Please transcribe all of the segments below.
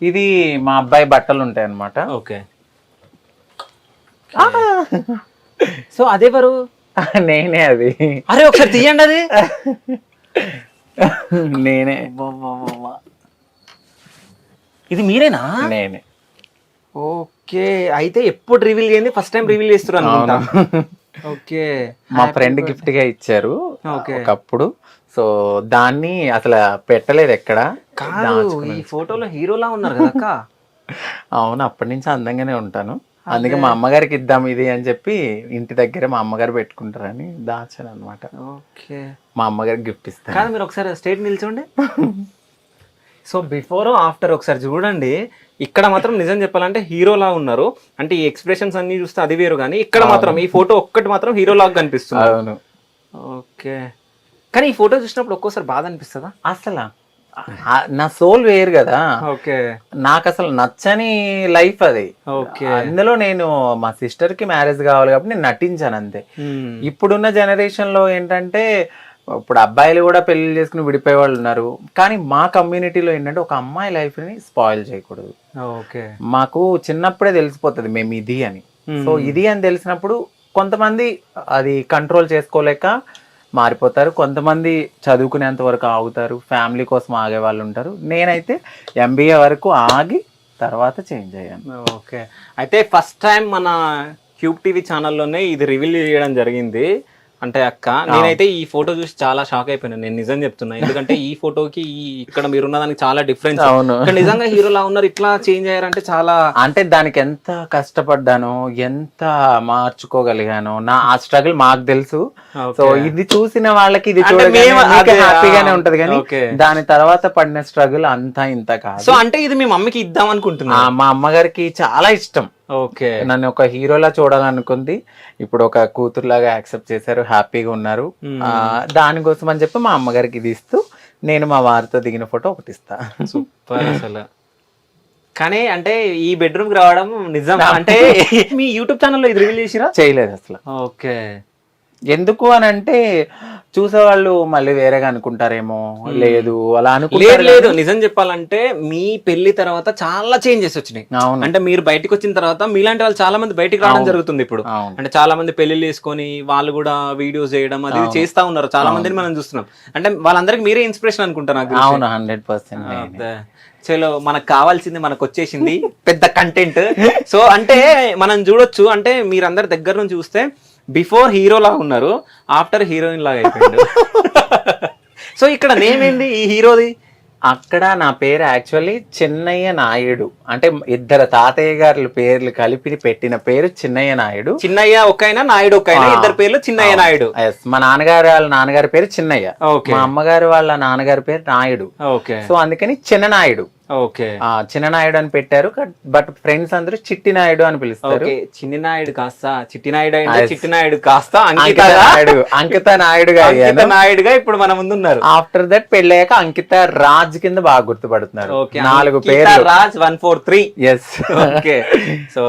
ఇది మా అబ్బాయి బట్టలు ఉంటాయి అన్నమాట. ఓకే. సో అదెవరు? నేనే అది. అరే ఒకసారి తీయండి అది. నేనే. ఇది మీరేనా? నేనే. ఓకే. అయితే ఎప్పుడు రివీల్ చేయండి, ఫస్ట్ టైం రివీల్ చేస్తున్నారు అనుకుంటా. ఓకే. మా ఫ్రెండ్ గిఫ్ట్ గా ఇచ్చారు ఒకప్పుడు. సో దాన్ని అసలు పెట్టలేదు ఎక్కడ. ఈ ఫోటోలో హీరోలా ఉన్నారు కదా అక్క. అవును, అప్పటి నుంచి అందంగానే ఉంటాను. అందుకే మా అమ్మగారికి ఇద్దాం ఇది అని చెప్పి ఇంటి దగ్గర మా అమ్మగారు పెట్టుకుంటారని దాచాను అనమాట. ఓకే. మా అమ్మగారికి గిఫ్ట్ ఇస్తాను. కానీ మీరు ఒకసారి స్టేట్ నిల్చోండి. సో బిఫోర్ ఆఫ్టర్ ఒకసారి చూడండి. ఇక్కడ మాత్రం నిజం చెప్పాలంటే హీరోలా ఉన్నారు. అంటే ఈ ఎక్స్ప్రెషన్స్ అన్ని చూస్తే అది వేరు, కానీ ఇక్కడ మాత్రం ఈ ఫోటో ఒక్కటి మాత్రం హీరోలాగా కనిపిస్తుంది. అవును. ఓకే. కానీ ఈ ఫోటో చూసినప్పుడు ఒక్కోసారి బాధ అనిపిస్తుందా? అసలు నా సోల్ వేరు కదా. ఓకే. నాకు అసలు నచ్చని లైఫ్ అది. ఓకే. అందులో నేను మా సిస్టర్ కి మ్యారేజ్ కావాలి కాబట్టి నేను నటించాను అంతే. ఇప్పుడున్న జనరేషన్ లో ఏంటంటే ఇప్పుడు అబ్బాయిలు కూడా పెళ్లి చేసుకుని విడిపోయే వాళ్ళు ఉన్నారు. కానీ మా కమ్యూనిటీలో ఏంటంటే ఒక అమ్మాయి లైఫ్ ని స్పాయిల్ చేయకూడదు. ఓకే. మాకు చిన్నప్పుడే తెలిసిపోతుంది మేము ఇది అని. సో ఇది అని తెలిసినప్పుడు కొంతమంది అది కంట్రోల్ చేసుకోలేక మారిపోతారు, కొంతమంది చదువుకునేంత వరకు ఆగుతారు, ఫ్యామిలీ కోసం ఆగే వాళ్ళు ఉంటారు. నేనైతే MBA వరకు ఆగి తర్వాత చేంజ్ అయ్యాను. ఓకే. అయితే ఫస్ట్ టైం మన క్యూబ్ టీవీ ఛానల్లోనే ఇది రివీల్ చేయడం జరిగింది. అంటే అక్క, నేనైతే ఈ ఫోటో చూసి చాలా షాక్ అయిపోయాను. నేను నిజం చెప్తున్నా, ఎందుకంటే ఈ ఫోటోకి ఇక్కడ మీరున్న దానికి చాలా డిఫరెన్స్. అవును, నిజంగా హీరోలా ఉన్నారు, ఇట్లా చేంజ్ అయ్యారంటే చాలా. అంటే దానికి ఎంత కష్టపడ్డానో, ఎంత మార్చుకోగలిగానో ఆ స్ట్రగుల్ మాకు తెలుసు. సో ఇది చూసిన వాళ్ళకి ఇది హ్యాపీగానే ఉంటది, కానీ దాని తర్వాత పడిన స్ట్రగుల్ అంతా ఇంత కాదు. సో అంటే ఇది మీ మమ్మీకి ఇద్దాం అనుకుంటున్నా. మా అమ్మగారికి చాలా ఇష్టం. ఓకే. నన్ను ఒక హీరోలా చూడాలనుకుంది, ఇప్పుడు ఒక కూతురులాగా యాక్సెప్ట్ చేశారు, హ్యాపీగా ఉన్నారు. దానికోసం అని చెప్పి మా అమ్మగారికి ఇది ఇస్తూ నేను మా వారితో దిగిన ఫోటో ఒకటి ఇస్తా. సూపర్ అసలు. కానీ అంటే ఈ బెడ్రూమ్ కి రావడం నిజం. అంటే మీ యూట్యూబ్ ఛానల్లో ఇది రివీల్ చేసిరా? చేయలేదు అసలు. ఓకే. ఎందుకు అని అంటే చూసేవాళ్ళు మళ్ళీ వేరేగా అనుకుంటారేమో. లేదు అలా అనుకుంటారు. లేదు, నిజం చెప్పాలంటే మీ పెళ్లి తర్వాత చాలా చేంజెస్ వచ్చినాయి. అంటే మీరు బయటకు వచ్చిన తర్వాత మీలాంటి వాళ్ళు చాలా మంది బయటకు రావడం జరుగుతుంది ఇప్పుడు. అంటే చాలా మంది పెళ్లిళ్ళు చేసుకొని వాళ్ళు కూడా వీడియోస్ చేయడం అది చేస్తా ఉన్నారు. చాలా మందిని మనం చూస్తున్నాం. అంటే వాళ్ళందరికి మీరే ఇన్స్పిరేషన్ అనుకుంటా నాకు. అవును, 100%. చలో, మనకు కావాల్సింది మనకు వచ్చేసింది, పెద్ద కంటెంట్. సో అంటే మనం చూడొచ్చు, అంటే మీరందరి దగ్గర నుంచి చూస్తే బిఫోర్ హీరో లాగా ఉన్నారు, ఆఫ్టర్ హీరోయిన్ లాగా అయిపోయింది. సో ఇక్కడ నేమ్ ఏంది ఈ హీరోది? అక్కడ నా పేరు యాక్చువల్లీ చిన్నయ్య నాయుడు. అంటే ఇద్దరు తాతయ్య గారి పేర్లు కలిపి పెట్టిన పేరు చిన్నయ్య నాయుడు. చిన్నయ్య ఒక్కైనా, నాయుడు ఒక్కైనా, ఇద్దరు పేర్లు చిన్నయ్య నాయుడు. మా నాన్నగారు వాళ్ళ నాన్నగారి పేరు చిన్నయ్య, మా అమ్మగారు వాళ్ళ నాన్నగారి పేరు నాయుడు. ఓకే. సో అందుకని చిన్న నాయుడు. ఓకే. చిన్న నాయుడు అని పెట్టారు, బట్ ఫ్రెండ్స్ అందరూ చిట్టి నాయుడు అని పిలుస్తారు. చిన్ని నాయుడు కాస్త చిట్టి నాయుడు అయితే చిట్టి నాయుడు కాస్త అంకిత నాయుడుగా నాయుడుగా ఇప్పుడు మన ముందు ఉన్నారు. ఆఫ్టర్ దట్ పెళ్ళాక అంకిత రాజ్ కింద బాగా గుర్తుపడుతున్నారు. 4 పేర్లు, Raj 143. Yes. Okay. So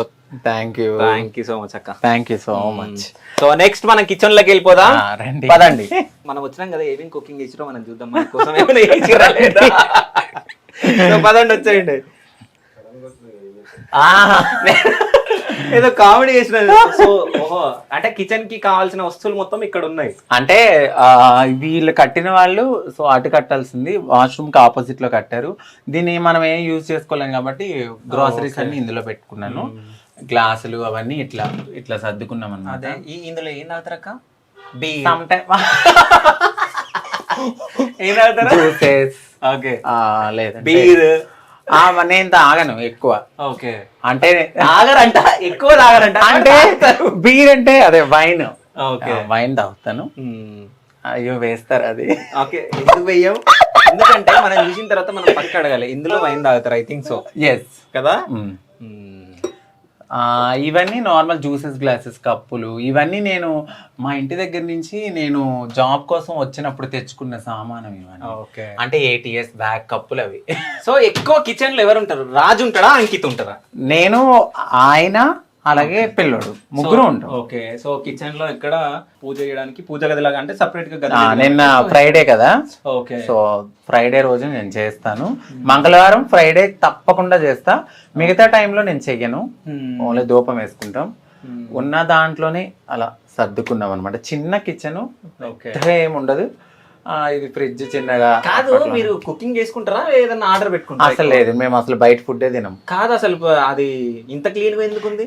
thank you so much అక్క. Thank you so much. So next మనం కిచెన్ లోకి వెళ్ళిపోదాం. పదండి. మనం వచ్చినాం కదా, ఏమేమి కుకింగ్ చేసిరో మనం చూద్దాం. మన కోసం ఏమైనా చేసిరా లేదా? పదండి, వచ్చేయండి. ఏదో కామెడీ చేసిన. సో అంటే కిచెన్ కి కావాల్సిన వస్తువులు మొత్తం ఇక్కడ ఉన్నాయి. అంటే వీళ్ళు కట్టిన వాళ్ళు సో అటు కట్టాల్సింది వాష్రూమ్ కి ఆపోజిట్ లో కట్టారు. దీన్ని మనం ఏం యూజ్ చేసుకోలేం కాబట్టి గ్రోసరీస్ అన్ని ఇందులో పెట్టుకున్నాను. గ్లాసులు అవన్నీ ఇట్లా ఇట్లా సర్దుకున్నాం అన్నమాట. ఇందులో ఏం తాగుతారక్క? ఏం తాగుతారా? జ్యూసెస్. ఓకే. లేదు, బీర్. నేను తాగను ఎక్కువ. ఓకే. అంటే తాగరంట, ఎక్కువ తాగరంట. అంటే బీర్ అంటే అదే వైన్. ఓకే. వైన్ తాగుతాను. అయ్యో వేస్తారు అది. ఓకే. ఎందుకు వెయ్యం? ఎందుకంటే మనం చూసిన తర్వాత మనం పక్క అడగాలి, ఇందులో వైన్ తాగుతారు. I think so. ఎస్ కదా. ఇవన్నీ నార్మల్ జ్యూసెస్ గ్లాసెస్, కప్పులు. ఇవన్నీ నేను మా ఇంటి దగ్గర నుంచి నేను జాబ్ కోసం వచ్చినప్పుడు తెచ్చుకున్న సామానం ఇవన్నీ. ఓకే. అంటే 8 years బ్యాక్ కప్పులు అవి. సో ఎక్కువ కిచెన్ లో ఎవరు ఉంటారు? రాజు ఉంటాడా, అంకిత్ ఉంటారా? నేను, ఆయన, అలాగే పిల్లోడు, ముగ్గురు ఉంటాం. ఓకే. సో కిచెన్ లో ఇక్కడ పూజ చేయడానికి పూజ గది లాగా అంటే సపరేట్ గా గది. నిన్న ఫ్రైడే కదా, ఓకే. సో ఫ్రైడే రోజు నేను చేస్తాను. మంగళవారం ఫ్రైడే తప్పకుండా చేస్తా, మిగతా టైంలో నేను చెయ్యను, ఓన్లీ ధూపం వేసుకుంటాం. ఉన్న దాంట్లోనే అలా సర్దుకున్నాం అనమాట. చిన్న కిచెన్, ఏముండదు. ఇది ఫ్రిడ్జ్ చిన్నగా. కాదు, మీరు కుకింగ్ చేసుకుంటారా ఏదన్నా ఆర్డర్ పెట్టుకుంటారా? అసలు లేదు, మేము అసలు బయట ఫుడ్ తినం. కాదు, అసలు అది ఇంత క్లీన్ గా ఎందుకు ఉంది?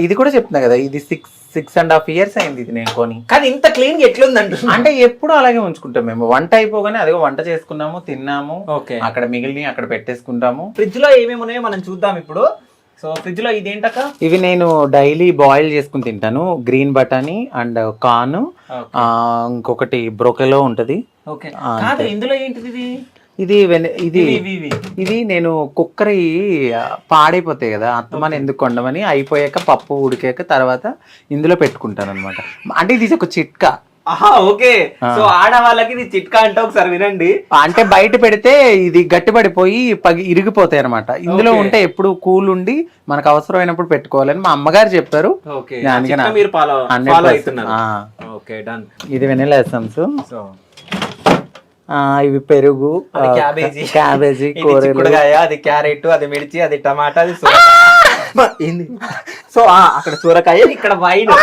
ఇది కూడా చెప్తున్నా కదా, ఇది 6.5 years అయింది ఇది నేను కొని. కానీ ఇంత క్లీన్ గా ఎట్లుంది అంటే ఎప్పుడు అలాగే ఉంచుకుంటాం మేము. వంట అయిపోగానే అదే వంట చేసుకున్నాము, తిన్నాము, అక్కడ మిగిలిన అక్కడ పెట్టేసుకుంటాము. ఫ్రిడ్జ్ లో ఏమేమి ఉన్నాయో మనం చూద్దాం ఇప్పుడు. సో ఫ్రిడ్జ్ లో ఇదేంటక్క? ఇవి నేను డైలీ బాయిల్ చేసుకుని తింటాను. గ్రీన్ బటానీ అండ్ కార్న్, ఇంకొకటి బ్రోకెలో ఉంటది. ఇందులో ఏంటిది? ఇది ఇది నేను కుక్కర్ పాడైపోతాయి కదా, అత్తమని ఎందుకు కొండమని అయిపోయాక పప్పు ఉడికాక తర్వాత ఇందులో పెట్టుకుంటాను అనమాట. అంటే ఇది ఒక చిట్కా. ఓకే. సో ఆడవాళ్ళకి ఇది చిట్కా అంటే ఒకసారి వినండి. అంటే బయట పెడితే ఇది గట్టిపడిపోయి ఇరిగిపోతాయి అనమాట. ఇందులో ఉంటే ఎప్పుడు కూల్ ఉండి మనకు అవసరమైనప్పుడు పెట్టుకోవాలని మా అమ్మగారు చెప్పారు. ఇది వెనిలా ఎసెన్స్, ఇవి పెరుగు, క్యాబేజీ, కూరగాయ, అది క్యారెట్, అది మిర్చి, అది టమాటా, అది ఏంది. సో అక్కడ సూరకాయ, ఇక్కడ వైన్.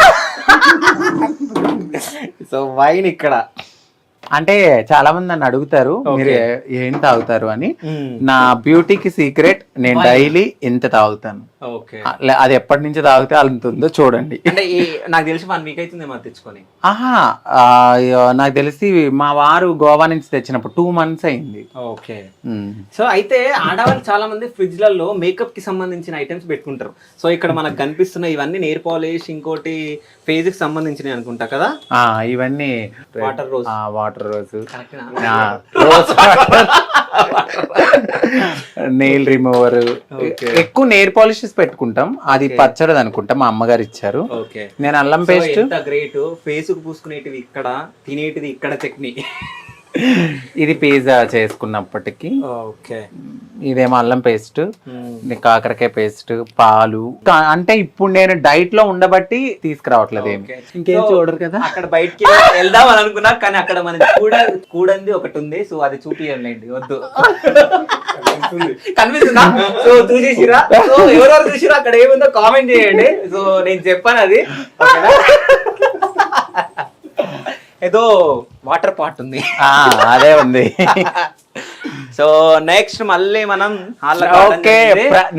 సో వైన్ ఇక్కడ. అంటే చాలా మంది నన్ను అడుగుతారు మీరు ఏం తాగుతారు అని. నా బ్యూటీకి సీక్రెట్, నేను డైలీ ఎంత తాగుతాను. అది ఎప్పటి నుంచి తాగితే అంత ఉందో చూడండి. అంటే నాకు తెలిసి 1 week అవుతుంది తెచ్చుకొని. నాకు తెలిసి మా వారు గోవా నుంచి తెచ్చినప్పుడు 2 months అయింది. ఓకే. సో అయితే ఆడవాళ్ళు చాలా మంది ఫ్రిడ్జ్ లలో మేకప్ కి సంబంధించిన ఐటమ్స్ పెట్టుకుంటారు. సో ఇక్కడ మనకు కనిపిస్తున్న ఇవన్నీ నెయిల్ పాలిష్, ఇంకోటి ఫేస్ కి సంబంధించినవి అనుకుంటా కదా. ఇవన్నీ వాటర్ రోజ్, నెయిల్ రిమూవర్, ఎక్కువ నెయిల్ పాలిషెస్ పెట్టుకుంటాం. అది పచ్చడి అనుకుంటా, మా అమ్మగారు ఇచ్చారు. నేను అల్లం పేస్ట్. గ్రేట్. ఫేస్ కు పూసుకునేటివి ఇక్కడ, తినేటిది ఇక్కడ చట్నీ. ఇది పిజ్జా చేసుకున్నప్పటికీ. ఇదేమో అల్లం పేస్ట్, కాకరకాయ పేస్ట్, పాలు. అంటే ఇప్పుడు నేను డైట్ లో ఉండబట్టి తీసుకురావట్లేదు ఏమి. ఇంకేం చూడరు కదా. అక్కడ బయటికి వెళ్దాం అని అనుకున్నా, కానీ అక్కడ మనకి కూడంది ఒకటి ఉంది. సో అది చూపియండి, వద్దు. కనిపిస్తుందా? సో చూసేసిరా? సో ఎవరెవరు చూసిరా అక్కడ ఏముందో కామెంట్ చేయండి. సో నేను చెప్పాను అది. ఏదో వాటర్ పాట్ ఉంది, అదే ఉంది. సో నెక్స్ట్ మళ్ళీ మనం ఓకే.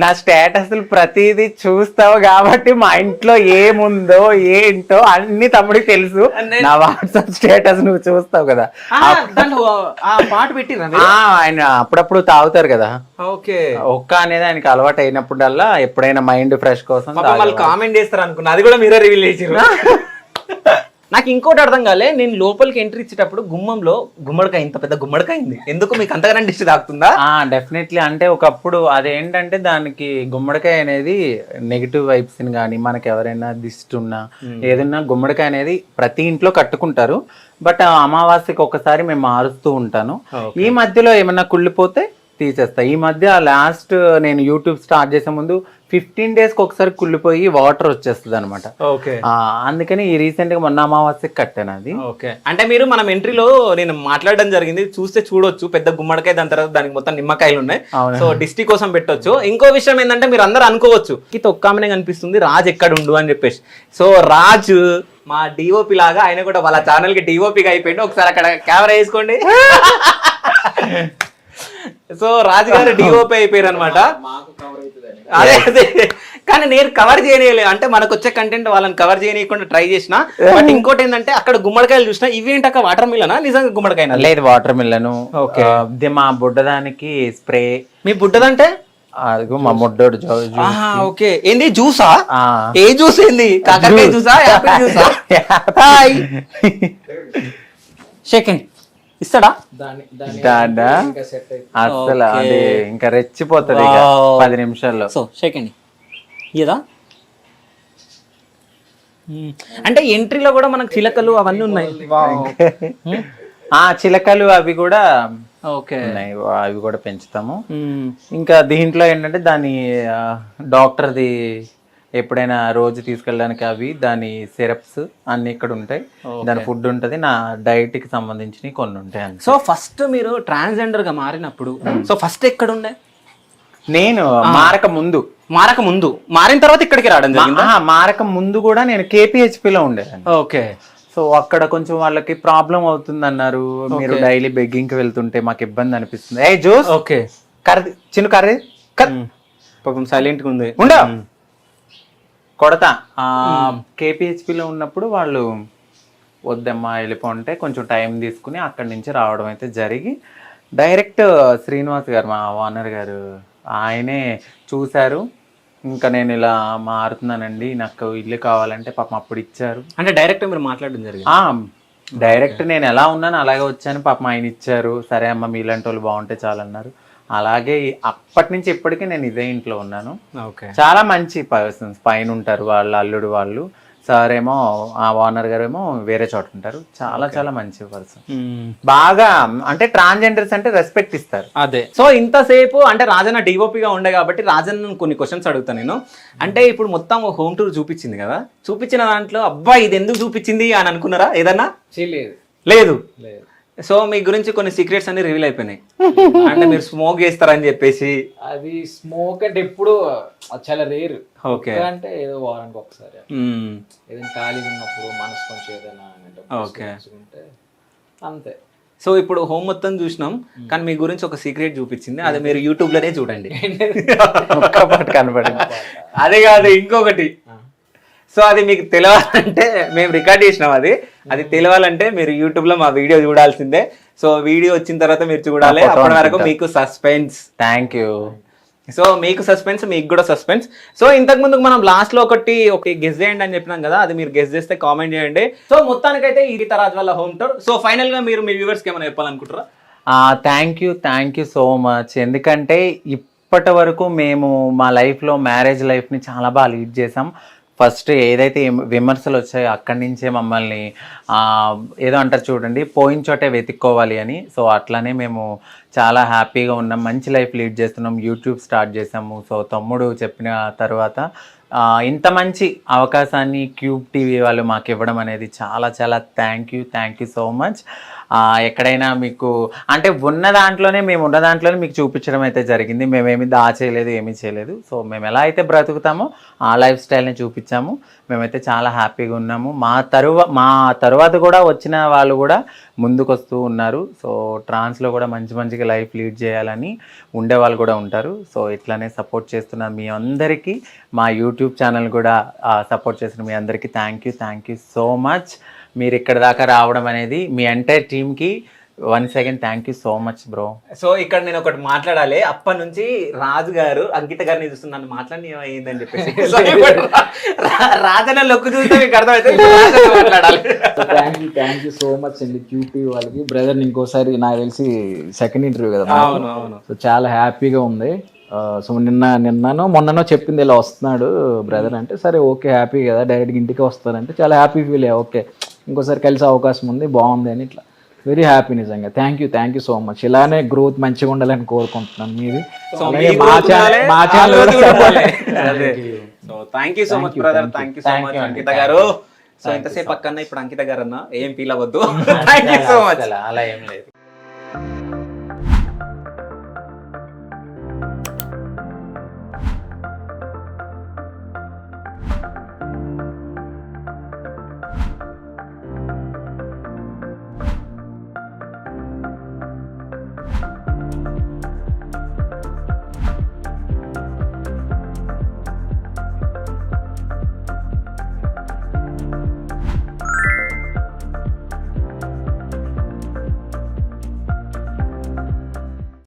నా స్టేటస్ ప్రతిదీ చూస్తావు కాబట్టి మా ఇంట్లో ఏముందో ఏంటో అన్ని తమ్ముడికి తెలుసు. నా వాట్సాప్ స్టేటస్ నువ్వు చూస్తావు కదా, పాట పెట్టి ఆయన అప్పుడప్పుడు తాగుతారు కదా. ఓకే. ఒక్క అనేది ఆయనకి అలవాటు అయినప్పుడల్లా ఎప్పుడైనా మైండ్ ఫ్రెష్ కోసం కామెంట్ చేస్తారు అనుకున్నా, అది కూడా మీరే రివీల్ చేసారు. నాకు ఇంకోటి అర్థం కాలే, నేను లోపలికి ఎంట్రీ ఇచ్చేటప్పుడు గుమ్మంలో గుమ్మడికాయ, ఇంత పెద్ద గుమ్మడికాయ ఉంది. ఎందుకు మీకు అంతగానే దిష్టి తాకుతుందా? డెఫినెట్లీ. అంటే ఒకప్పుడు అదేంటంటే దానికి గుమ్మడికాయ అనేది నెగిటివ్ వైబ్స్ ని కానీ, మనకి ఎవరైనా దిష్టి ఉన్నా ఏదన్నా గుమ్మడికాయ అనేది ప్రతి ఇంట్లో కట్టుకుంటారు. బట్ అమావాస్యకి ఒకసారి మేము మారుస్తూ ఉంటాను. ఈ మధ్యలో ఏమన్నా కుళ్ళిపోతే తీసేస్తా. ఈ మధ్య లాస్ట్ నేను యూట్యూబ్ స్టార్ట్ చేసే ముందు 15 days కి ఒకసారి కుళ్ళిపోయి వాటర్ వచ్చేస్తుంది అనమాట. అందుకని ఈ రీసెంట్ గా మొన్న అమావాస్యకి కట్టాను అది. అంటే మీరు మనం ఎంట్రీలో నేను మాట్లాడడం జరిగింది, చూస్తే చూడొచ్చు పెద్ద గుమ్మడికాయ, దాని తర్వాత దానికి మొత్తం నిమ్మకాయలు ఉన్నాయి. సో దిష్టి కోసం పెట్టొచ్చు. ఇంకో విషయం ఏంటంటే మీరు అందరూ అనుకోవచ్చు ఈ తొక్కామనే కనిపిస్తుంది, రాజ్ ఎక్కడ ఉండు అని చెప్పేసి. సో రాజ్ మా డిఓపి లాగా ఆయన కూడా వాళ్ళ ఛానల్ కి డిఓపిగా అయిపోయింది. ఒకసారి అక్కడ కెమెరా వేసుకోండి. సో రాజు గారు డిఓపి అయిపోయారు అనమాట. అదే అదే, కానీ నేను కవర్ చేయలేదు. అంటే మనకు వచ్చే కంటెంట్ వాళ్ళని కవర్ చేయకుండా ట్రై చేసిన. బట్ ఇంకోటి ఏంటంటే అక్కడ గుమ్మడికాయలు చూసిన, ఇవేంటక్క వాటర్ మిల్లనా నిజంగా గుమ్మడికాయ? లేదు, వాటర్ మిల్లను. మా బుడ్డదానికి స్ప్రే. మీ బుడ్డదంటే మా ముడ్డోడు. ఓకే. ఏంది జ్యూసా? ఏ జ్యూస్ ఏంది? కాకరకాయ జ్యూసా, యాపిల్ జ్యూసా? సెకండ్ ఇస్తాడా? అసలు అది ఇంకా రెచ్చిపోతుంది 10 నిమిషాల్లో. సో సెకండ్ ఇదా. అంటే ఎంట్రీలో కూడా మనకు చిలకలు అవన్నీ ఉన్నాయి. చిలకలు అవి కూడా అవి కూడా పెంచుతాము. ఇంకా దీంట్లో ఏంటంటే దాని డాక్టర్ది ఎప్పుడైనా రోజు తీసుకెళ్ళడానికి అవి దాని సిరప్స్ అన్ని ఇక్కడ ఉంటాయి, దాని ఫుడ్ ఉంటుంది, నా డైట్ కి సంబంధించినవి కొన్ని ఉంటాయి అంతే. సో ఫస్ట్ మీరు ట్రాన్స్జెండర్ గా మారినప్పుడు సో ఫస్ట్ ఎక్కడ ఉండే? నేను మారక ముందు మారిన తర్వాత ఇక్కడికి రావడం జరిగింది. మారక ముందు కూడా నేను కేపీహెచ్పి లో ఉండేదాన్ని. ఓకే. సో అక్కడ కొంచెం వాళ్ళకి ప్రాబ్లం అవుతుంది అన్నారు, మీరు డైలీ బెగ్గింగ్ కి వెళ్తుంటే మాకు ఇబ్బంది అనిపిస్తుంది. ఏ జోస్ ఓకే కర్రీ చిన్న కర్రీ పాపం సైలెంట్ గా ఉంది ఉండ కొడతా. కేపీహెచ్పిలో ఉన్నప్పుడు వాళ్ళు వద్దమ్మా వెళ్ళిపోంటే కొంచెం టైం తీసుకుని అక్కడి నుంచి రావడం అయితే జరిగి డైరెక్ట్ శ్రీనివాస్ గారు మా ఓనర్ గారు ఆయనే చూశారు. ఇంకా నేను ఇలా మారుతున్నానండి, నాకు ఇల్లు కావాలంటే పాపం అప్పుడు ఇచ్చారు. అంటే డైరెక్ట్ మీరు మాట్లాడడం జరిగింది? డైరెక్ట్ నేను ఎలా ఉన్నాను అలాగే వచ్చాను, పాపం ఆయన ఇచ్చారు. సరే అమ్మ మీలాంటి వాళ్ళు బాగుంటే చాలన్నారు. అలాగే అప్పటి నుంచి ఇప్పటికీ నేను ఇదే ఇంట్లో ఉన్నాను. ఓకే. చాలా మంచి పర్సన్స్ పైన ఉంటారు, వాళ్ళ అల్లుడు వాళ్ళు. సార్ ఏమో ఆ ఓనర్ గారు ఏమో వేరే చోట ఉంటారు. చాలా చాలా మంచి పర్సన్. బాగా అంటే ట్రాన్స్జెండర్స్ అంటే రెస్పెక్ట్ ఇస్తారు. అదే. సో ఇంతసేపు అంటే రాజన్న డిఓపిగా ఉండే కాబట్టి రాజన్న కొన్ని క్వశ్చన్స్ అడుగుతాను నేను. అంటే ఇప్పుడు మొత్తం హోమ్ టూర్ చూపించింది కదా, చూపించిన దాంట్లో అబ్బా ఇది ఎందుకు చూపించింది అని అనుకున్నారా ఏదన్నా? లేదు. సో మీ గురించి కొన్ని సీక్రెట్స్ అన్ని రివీల్ అయిపోయినాయి. అంటే మీరు స్మోక్ చేస్తారని చెప్పేసి. అది స్మోక్ అంటే ఎప్పుడు చాలా రేర్. ఓకే. అంటే ఏదో వారానికి ఒకసారి ఏదైనా ఖాళీగా ఉన్నప్పుడు మనసు కొంచెం ఏదైనా ఉంటే అంతే. సో ఇప్పుడు హోమ్ మొత్తం చూసినాం, కానీ మీ గురించి ఒక సీక్రెట్ చూపించింది, అది మీరు యూట్యూబ్ లోనే చూడండి. కనపడింది. అదే కాదు ఇంకొకటి. సో అది మీకు తెలవాలంటే మేము రికార్డ్ చేసినాం, అది తెలవాలంటే మీరు యూట్యూబ్ లో మా వీడియో చూడాల్సిందే. సో వీడియో వచ్చిన తర్వాత మీరు చూడాలి. అప్పటి వరకు మీకు సస్పెన్స్. Thank you. సో మీకు సస్పెన్స్, మీకు కూడా సస్పెన్స్. సో ఇంతకు ముందుకు మనం లాస్ట్ లో ఒకటి గెస్ చేయండి అని చెప్పినాం కదా, అది మీరు గెస్ చేస్తే కామెంట్ చేయండి. సో మొత్తానికైతే ఇది తరాజ్ వల్ల హోమ్ టూర్. సో ఫైనల్ గా మీరు మీ వ్యూవర్స్ కి ఏమైనా చెప్పాలనుకుంటారా? Thank you so much. ఎందుకంటే ఇప్పటి వరకు మేము మా లైఫ్లో మ్యారేజ్ లైఫ్ని చాలా బాగా లీడ్ చేసాం. ఫస్ట్ ఏదైతే విమర్శలు వచ్చాయో అక్కడి నుంచే మమ్మల్ని ఏదో అంటారు చూడండి, పోయిన చోటే వెతుక్కోవాలి అని. సో అట్లానే మేము చాలా హ్యాపీగా ఉన్నాం, మంచి లైఫ్ లీడ్ చేస్తున్నాం. యూట్యూబ్ స్టార్ట్ చేసాము. సో తమ్ముడు చెప్పిన తర్వాత ఇంత మంచి అవకాశాన్ని క్యూబ్ టీవీ వాళ్ళు మాకు ఇవ్వడం అనేది చాలా చాలా థ్యాంక్ యూ సో మచ్. ఎక్కడైనా మీకు అంటే ఉన్న దాంట్లోనే మేము ఉన్న దాంట్లోనే మీకు చూపించడం అయితే జరిగింది. మేమేమి దాచేయలేదు, ఏమీ చేయలేదు. సో మేము ఎలా అయితే బ్రతుకుతామో ఆ లైఫ్ స్టైల్ని చూపించాము. మేమైతే చాలా హ్యాపీగా ఉన్నాము. మా తర్వాత కూడా వచ్చిన వాళ్ళు కూడా ముందుకు వస్తూ ఉన్నారు. సో ట్రాన్స్లో కూడా మంచిగా లైఫ్ లీడ్ చేయాలని ఉండే వాళ్ళు కూడా ఉంటారు. సో ఇట్లానే సపోర్ట్ చేస్తున్న మీ అందరికీ, మా యూట్యూబ్ ఛానల్ కూడా సపోర్ట్ చేస్తున్న మీ అందరికీ థ్యాంక్ యూ సో మచ్. మీరు ఇక్కడ దాకా రావడం అనేది మీ ఎంటైర్ టీమ్కి once again thank you so much bro. So ఇక్కడ నేను ఒకటి మాట్లాడాలి. అప్పటి నుంచి రాజు గారు అంకిత గారిని చూస్తున్నాను మాట్లాడి ఏందని చెప్పేసి రాజన్న లొక్కు చూస్తే మీకు అర్థమైతే మాట్లాడాలి. థ్యాంక్ యూ సో మచ్ అండి క్యూపీ వాళ్ళకి. బ్రదర్ ఇంకోసారి నాకు తెలిసి సెకండ్ ఇంటర్వ్యూ కదా. అవును. సో చాలా హ్యాపీగా ఉంది. సో నిన్ననో మొన్ననో చెప్పింది ఇలా వస్తున్నాడు బ్రదర్ అంటే, సరే ఓకే హ్యాపీ కదా, డైరెక్ట్గా ఇంటికి వస్తారంటే చాలా హ్యాపీ ఫీల్ అయ్యా. ఓకే ఇంకోసారి కలిసే అవకాశం ఉంది, బాగుంది అని ఇట్లా వెరీ హ్యాపీ నిజంగా. Thank you so much. ఇలానే గ్రోత్ మంచిగా ఉండాలని కోరుకుంటున్నాను మీది. మా channel thank you so much brother. Thank you so much Ankita garu. So ఇంతసేపు పక్కన ఇప్పుడు అంకిత గారు అన్న ఏం ఫీల్ అవ్వద్దు. Thank you so much. అలా ఏం లేదు.